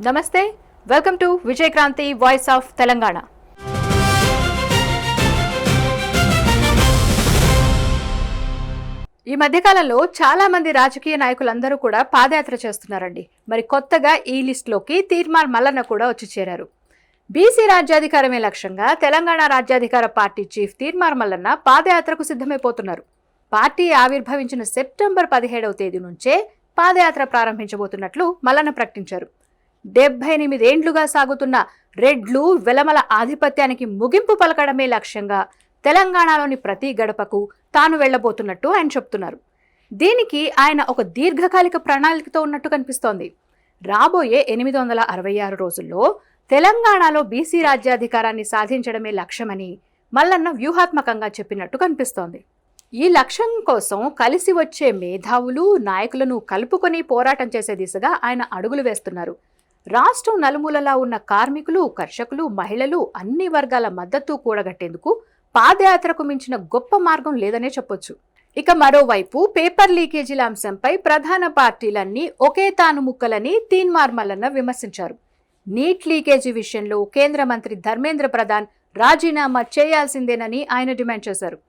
నమస్తే, welcome to Vijayakranthi voice of Telangana. ఈ మధ్యకాలంలో చాలా మంది రాజకీయ నాయకులందరూ కూడా పాదయాత్ర చేస్తున్నారండి. మరి కొత్తగా ఈ లిస్టులోకి తీర్మార్ మల్లన్న కూడా వచ్చి చేరారు. బీసీ రాజ్యాధికారమే లక్ష్యంగా తెలంగాణ రాజ్యాధికార పార్టీ చీఫ్ తీర్మార్ మల్లన్న పాదయాత్రకు సిద్ధమైపోతున్నారు. పార్టీ ఆవిర్భవించిన సెప్టెంబర్ 17వ తేదీ నుంచే పాదయాత్ర ప్రారంభించబోతున్నట్లు మల్లన్న ప్రకటించారు. 78 ఏండ్లుగా సాగుతున్న రెడ్లు వెలమల ఆధిపత్యానికి ముగింపు పలకడమే లక్ష్యంగా తెలంగాణలోని ప్రతి గడపకు తాను వెళ్లబోతున్నట్టు ఆయన చెప్తున్నారు. దీనికి ఆయన ఒక దీర్ఘకాలిక ప్రణాళికతో ఉన్నట్టు కనిపిస్తోంది. రాబోయే 866 రోజుల్లో తెలంగాణలో బీసీ రాజ్యాధికారాన్ని సాధించడమే లక్ష్యమని మల్లన్న వ్యూహాత్మకంగా చెప్పినట్టు కనిపిస్తోంది. ఈ లక్ష్యం కోసం కలిసి వచ్చే మేధావులు, నాయకులను కలుపుకొని పోరాటం చేసే దిశగా ఆయన అడుగులు వేస్తున్నారు. రాష్ట్రం నలుమూలలా ఉన్న కార్మికులు, కర్షకులు, మహిళలు అన్ని వర్గాల మద్దతు కూడగట్టేందుకు పాదయాత్రకు మించిన గొప్ప మార్గం లేదనే చెప్పొచ్చు. ఇక మరోవైపు పేపర్ లీకేజీల అంశంపై ప్రధాన పార్టీలన్నీ ఒకే తాను ముక్కలని తీన్మార్ మల్లన్న విమర్శించారు. నీట్ లీకేజీ విషయంలో కేంద్ర మంత్రి ధర్మేంద్ర ప్రధాన్ రాజీనామా చేయాల్సిందేనని ఆయన డిమాండ్ చేశారు.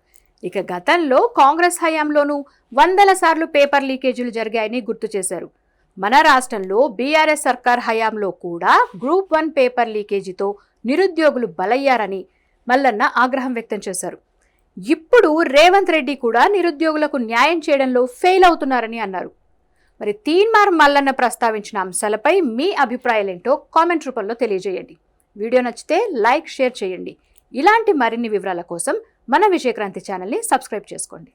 ఇక గతంలో కాంగ్రెస్ హయాంలోనూ వందల సార్లు పేపర్ లీకేజీలు జరిగాయని గుర్తు చేశారు. మన రాష్ట్రంలో బీఆర్ఎస్ సర్కార్ హయాంలో కూడా గ్రూప్ 1 పేపర్ లీకేజీతో నిరుద్యోగులు బలయ్యారని మల్లన్న ఆగ్రహం వ్యక్తం చేశారు. ఇప్పుడు రేవంత్ రెడ్డి కూడా నిరుద్యోగులకు న్యాయం చేయడంలో ఫెయిల్ అవుతున్నారని అన్నారు. మరి తీన్మార్ మల్లన్న ప్రస్తావించిన అంశాలపై మీ అభిప్రాయాలేంటో కామెంట్ రూపంలో తెలియజేయండి. వీడియో నచ్చితే లైక్, షేర్ చేయండి. ఇలాంటి మరిన్ని వివరాల కోసం మన విజయక్రాంతి ఛానల్ని సబ్స్క్రైబ్ చేసుకోండి.